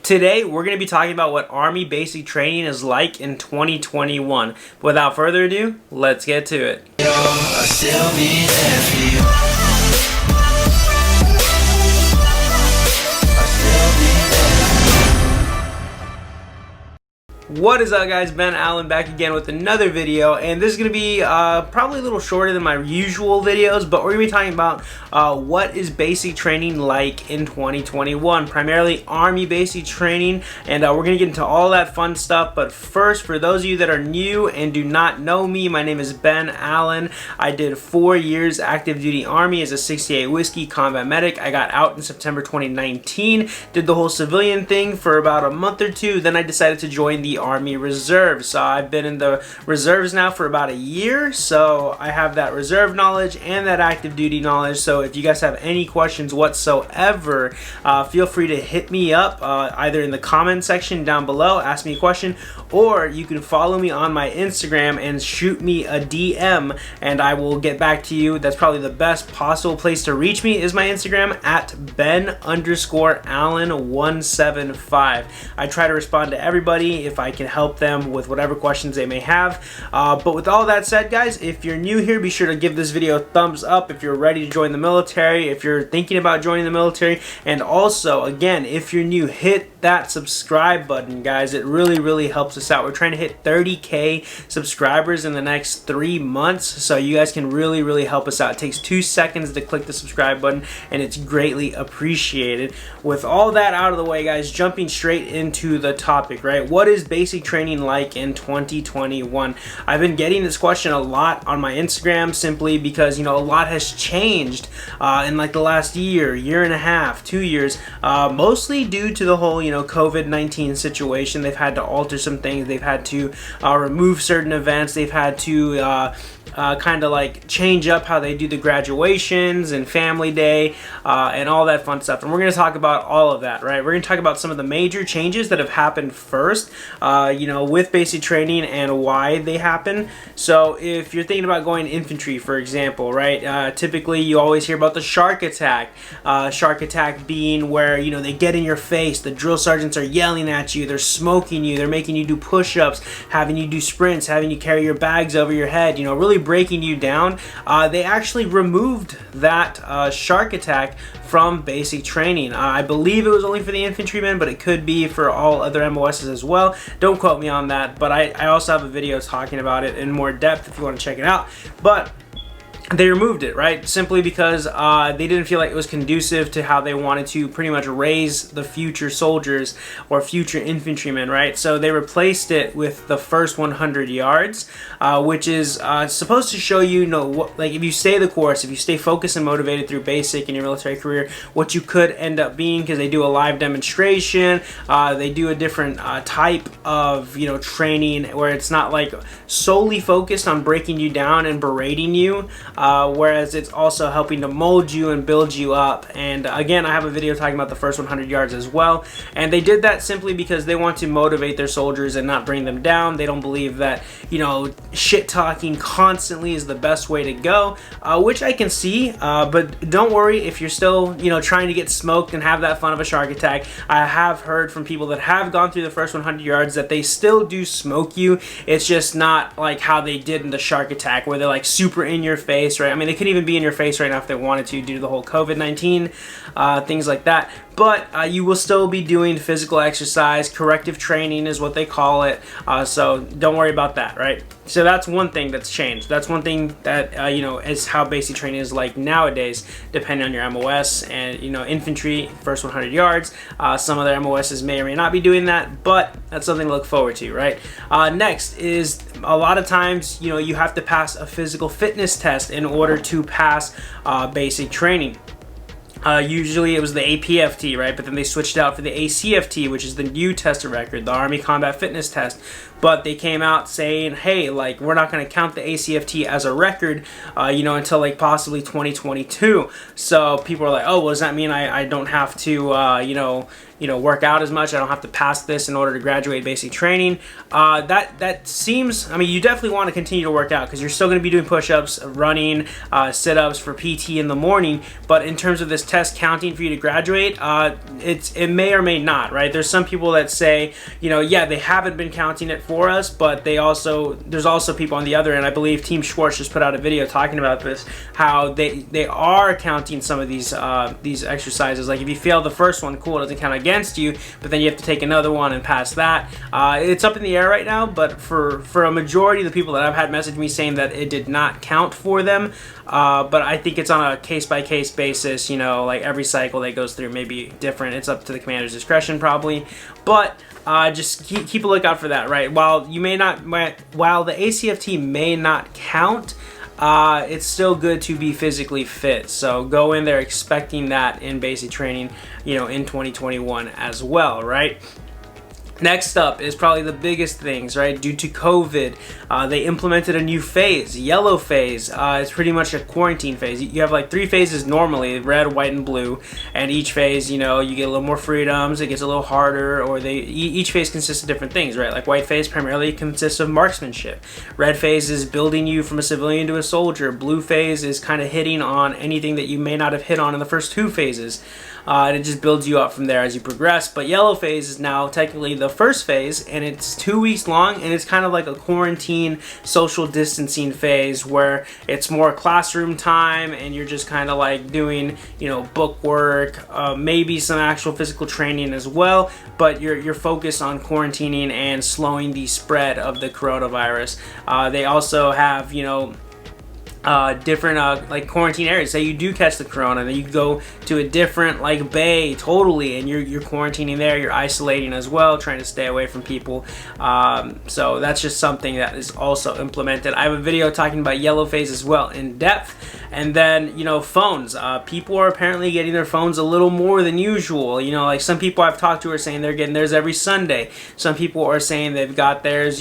Today, we're going to be talking about what Army basic training is like in 2021. Without further ado, let's get to it. What is up, guys? Ben Allen back again with another video, and this is going to be probably a little shorter than my usual videos, but we're going to be talking about what is basic training like in 2021, primarily Army basic training, and we're going to get into all that fun stuff. But first, for those of you that are new and do not know me, my name is Ben Allen. I did 4 years active duty Army as a 68 Whiskey combat medic. I got out in September 2019, did the whole civilian thing for about a month or two, then I decided to join the Army Reserves. So I've been in the reserves now for about a year, so I have that reserve knowledge and that active duty knowledge. So if you guys have any questions whatsoever, feel free to hit me up either in the comment section down below, ask me a question, or you can follow me on my Instagram and shoot me a DM and I will get back to you. That's probably the best possible place to reach me is my Instagram at Ben_Allen175. I try to respond to everybody if I can help them with whatever questions they may have. But with all that said, guys, if you're new here, be sure to give this video a thumbs up if you're ready to join the military, if you're thinking about joining the military, and also, again, if you're new, hit that subscribe button, guys. It really helps us out. We're trying to hit 30K subscribers in the next 3 months, so you guys can really help us out. It takes 2 seconds to click the subscribe button, and it's greatly appreciated. With all that out of the way, guys, jumping straight into the topic, right? What is basic training like in 2021? I've been getting this question a lot on my Instagram simply because, a lot has changed in like the last year and a half, 2 years, mostly due to the whole, COVID-19 situation. They've had to alter some things. They've had to remove certain events. They've had to kind of like change up how they do the graduations and family day and all that fun stuff. And we're going to talk about all of that, right? We're going to talk about some of the major changes that have happened first, with basic training and why they happen. So if you're thinking about going infantry, for example, right? Typically you always hear about the shark attack. Shark attack being where, they get in your face, the drill sergeants are yelling at you, they're smoking you, they're making you do push-ups, having you do sprints, having you carry your bags over your head, really breaking you down. They actually removed that shark attack from basic training. I believe it was only for the infantrymen, but it could be for all other MOSs as well. Don't quote me on that, but I also have a video talking about it in more depth if you want to check it out. But they removed it, right? Simply because they didn't feel like it was conducive to how they wanted to pretty much raise the future soldiers or future infantrymen, right? So they replaced it with the first 100 yards, which is supposed to show you, like if you stay the course, if you stay focused and motivated through basic in your military career, what you could end up being, because they do a live demonstration, they do a different type of, training where it's not like solely focused on breaking you down and berating you. Whereas it's also helping to mold you and build you up. And again, I have a video talking about the first 100 yards as well. And they did that simply because they want to motivate their soldiers and not bring them down. They don't believe that, shit talking constantly is the best way to go, which I can see. But don't worry if you're still, trying to get smoked and have that fun of a shark attack. I have heard from people that have gone through the first 100 yards that they still do smoke you. It's just not like how they did in the shark attack where they're like super in your face. Right? I mean, they could even be in your face right now if they wanted to due to the whole COVID-19, things like that. But you will still be doing physical exercise. Corrective training is what they call it. So don't worry about that, right? So that's one thing that's changed. That's one thing that, is how basic training is like nowadays, depending on your MOS. And, infantry, first 100 yards. Some other MOSs may or may not be doing that, but that's something to look forward to, right? Next is a lot of times, you have to pass a physical fitness test in order to pass basic training. Usually it was the APFT, right? But then they switched out for the ACFT, which is the new test of record, the Army Combat Fitness Test. But they came out saying, hey, like, we're not going to count the ACFT as a record, until like possibly 2022. So people are like, oh, well, does that mean I don't have to, work out as much. I don't have to pass this in order to graduate basic training. That seems, I mean, you definitely want to continue to work out because you're still going to be doing push-ups, running, sit-ups for PT in the morning. But in terms of this test counting for you to graduate, it may or may not, right? There's some people that say, yeah, they haven't been counting it for us, but there's also people on the other end. I believe Team Schwartz just put out a video talking about this, how they are counting some of these exercises. Like if you fail the first one, cool, it doesn't count against you, but then you have to take another one and pass that. It's up in the air right now, but for a majority of the people that I've had message me saying that it did not count for them, but I think it's on a case-by-case basis. Like every cycle that goes through may be different. It's up to the commander's discretion probably, but just keep a lookout for that, right? While the ACFT may not count, it's still good to be physically fit. So go in there expecting that in basic training, in 2021 as well, right? Next up is probably the biggest things, right? Due to COVID, they implemented a new phase, yellow phase. It's pretty much a quarantine phase. You have like 3 phases normally, red, white, and blue. And each phase, you get a little more freedoms, it gets a little harder, or each phase consists of different things, right? Like white phase primarily consists of marksmanship. Red phase is building you from a civilian to a soldier. Blue phase is kind of hitting on anything that you may not have hit on in the first 2 phases. And it just builds you up from there as you progress. But yellow phase is now technically the first phase, and it's 2 weeks long, and it's kind of like a quarantine social distancing phase where it's more classroom time and you're just kind of like doing book work, maybe some actual physical training as well, but you're focused on quarantining and slowing the spread of the coronavirus. They also have different like quarantine areas. Say you do catch the corona, then you go to a different like bay totally, and you're quarantining there, you're isolating as well, trying to stay away from people. So that's just something that is also implemented. I have a video talking about yellow phase as well in depth. And then phones, people are apparently getting their phones a little more than usual. Like some people I've talked to are saying they're getting theirs every Sunday. Some people are saying they've got theirs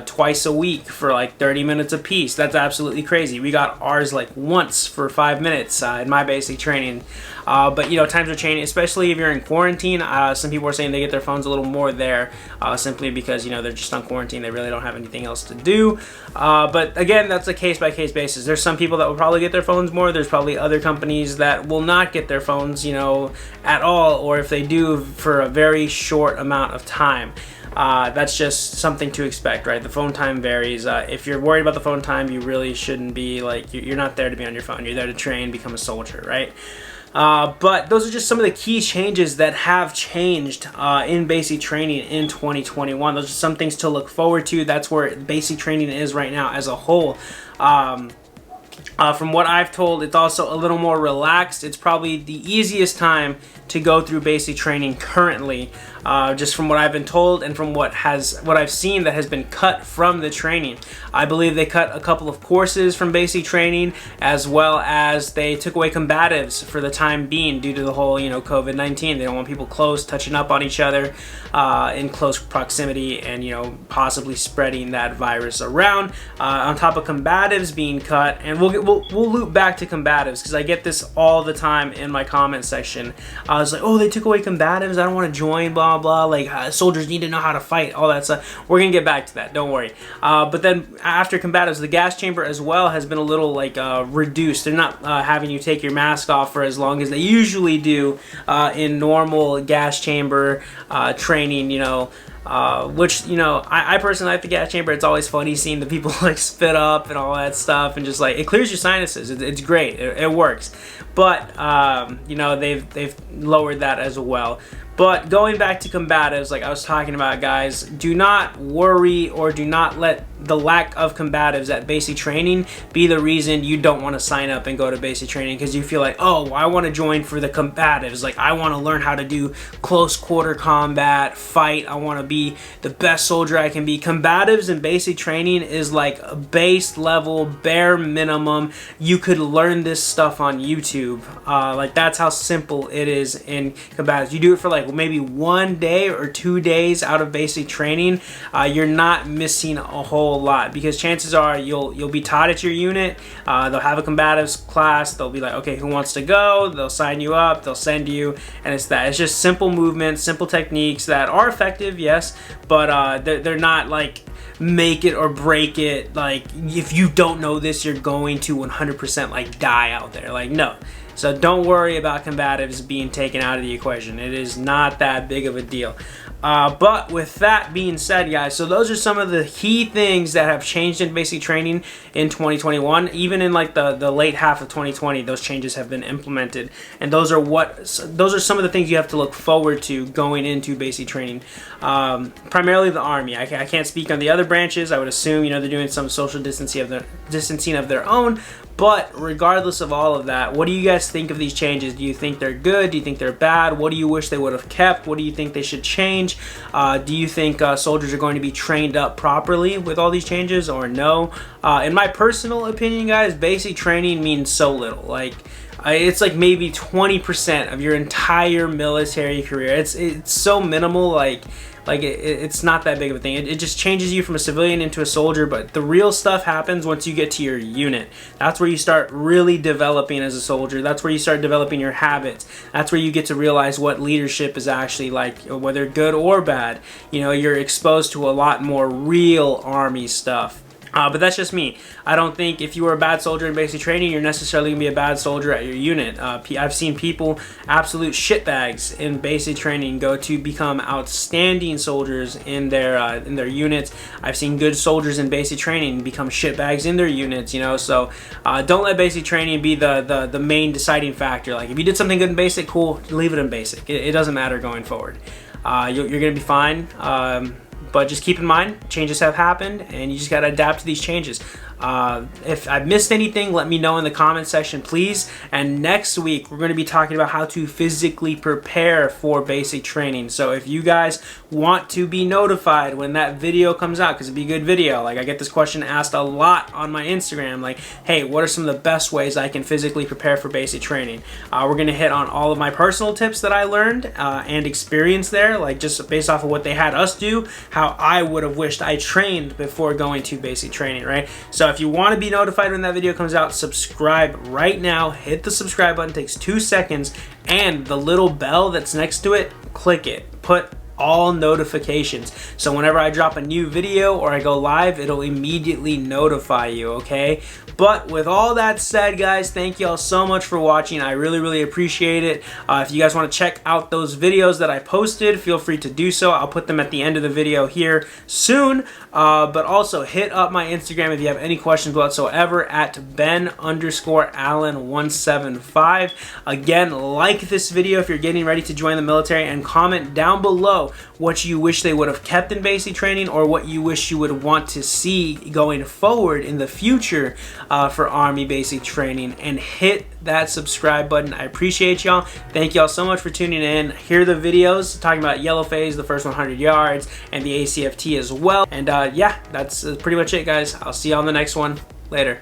twice a week for like 30 minutes a piece. That's absolutely crazy. We got ours like once for 5 minutes in my basic training. But times are changing, especially if you're in quarantine. Some people are saying they get their phones a little more there, simply because they're just on quarantine. They really don't have anything else to do. But again, that's a case-by-case basis. There's some people that will probably get their phones more. There's probably other companies that will not get their phones, at all, or if they do, for a very short amount of time. That's just something to expect, right? The phone time varies. If you're worried about the phone time, you really shouldn't be, like, you're not there to be on your phone. You're there to train, become a soldier, right? But those are just some of the key changes that have changed in basic training in 2021. Those are some things to look forward to. That's where basic training is right now as a whole. From what I've told, it's also a little more relaxed. It's probably the easiest time to go through basic training currently, just from what I've been told and from what I've seen that has been cut from the training. I believe they cut a couple of courses from basic training, as well as they took away combatives for the time being due to the whole COVID-19. They don't want people close, touching up on each other in close proximity, and possibly spreading that virus around. On top of combatives being cut, and we'll loop back to combatives because I get this all the time in my comment section. I was like, oh, they took away combatives, I don't want to join, blah blah, like soldiers need to know how to fight, all that stuff. We're gonna get back to that, don't worry. But then after combatives, the gas chamber as well has been a little like reduced. They're not having you take your mask off for as long as they usually do in normal gas chamber training, which I personally like the gas chamber. It's always funny seeing the people like spit up and all that stuff, and just like it clears your sinuses. It's great. It works, but they've lowered that as well. But going back to combatives, like I was talking about, guys, do not worry or do not let the lack of combatives at basic training be the reason you don't want to sign up and go to basic training, because you feel like, oh, I want to join for the combatives. Like, I want to learn how to do close quarter combat, fight. I want to be the best soldier I can be. Combatives in basic training is like a base level, bare minimum. You could learn this stuff on YouTube. Like, that's how simple it is in combatives. You do it for like like maybe 1 day or 2 days out of basic training, you're not missing a whole lot, because chances are you'll be taught at your unit. They'll have a combatives class. They'll be like, okay, who wants to go? They'll sign you up. They'll send you, and it's just simple movements, simple techniques that are effective, yes, but they're not like make it or break it. Like, if you don't know this, you're going to 100% like die out there. Like, no. So don't worry about combatives being taken out of the equation. It is not that big of a deal. But with that being said, guys, so those are some of the key things that have changed in basic training in 2021. Even in like the late half of 2020, those changes have been implemented, and those are some of the things you have to look forward to going into basic training. Primarily the Army. I can't speak on the other branches. I would assume, you know, they're doing some social distancing of their own. But regardless of all of that, what do you guys think of these changes? Do you think they're good? Do you think they're bad? What do you wish they would have kept? What do you think they should change? Do you think soldiers are going to be trained up properly with all these changes, or no? In my personal opinion, guys, basic training means so little. Like, it's like maybe 20% of your entire military career. It's so minimal. Like it's not that big of a thing. It just changes you from a civilian into a soldier, but the real stuff happens once you get to your unit. That's where you start really developing as a soldier. That's where you start developing your habits. That's where you get to realize what leadership is actually like, whether good or bad. You know, you're exposed to a lot more real Army stuff. But that's just me. I don't think if you were a bad soldier in basic training, you're necessarily going to be a bad soldier at your unit. I've seen people, absolute shitbags in basic training, go to become outstanding soldiers in their units. I've seen good soldiers in basic training become shitbags in their units, you know. So don't let basic training be the main deciding factor. Like, if you did something good in basic, cool, leave it in basic. It doesn't matter going forward. You're going to be fine. But just keep in mind, changes have happened, and you just got to adapt to these changes. If I've missed anything, let me know in the comment section, please. And next week, we're going to be talking about how to physically prepare for basic training. So if you guys want to be notified when that video comes out, because it'd be a good video. Like, I get this question asked a lot on my Instagram, like, hey, what are some of the best ways I can physically prepare for basic training? We're going to hit on all of my personal tips that I learned and experience there, like just based off of what they had us do, how I would have wished I trained before going to basic training, right? So if you want to be notified when that video comes out, subscribe right now. Hit the subscribe button, takes 2 seconds, and the little bell that's next to it, click it. Put all notifications, so whenever I drop a new video or I go live, it'll immediately notify you, okay? But with all that said, guys, thank you all so much for watching. I really appreciate it. If you guys want to check out those videos that I posted, feel free to do so. I'll put them at the end of the video here soon. But also hit up my Instagram if you have any questions whatsoever at Ben_Allen175. Again, like this video if you're getting ready to join the military, and comment down below what you wish they would have kept in basic training, or what you wish you would want to see going forward in the future for Army basic training. And hit that subscribe button. I appreciate y'all. Thank y'all so much for tuning in. Here are the videos talking about yellow phase, the first 100 yards, and the ACFT as well. And yeah, that's pretty much it, guys. I'll see y'all on the next one. Later.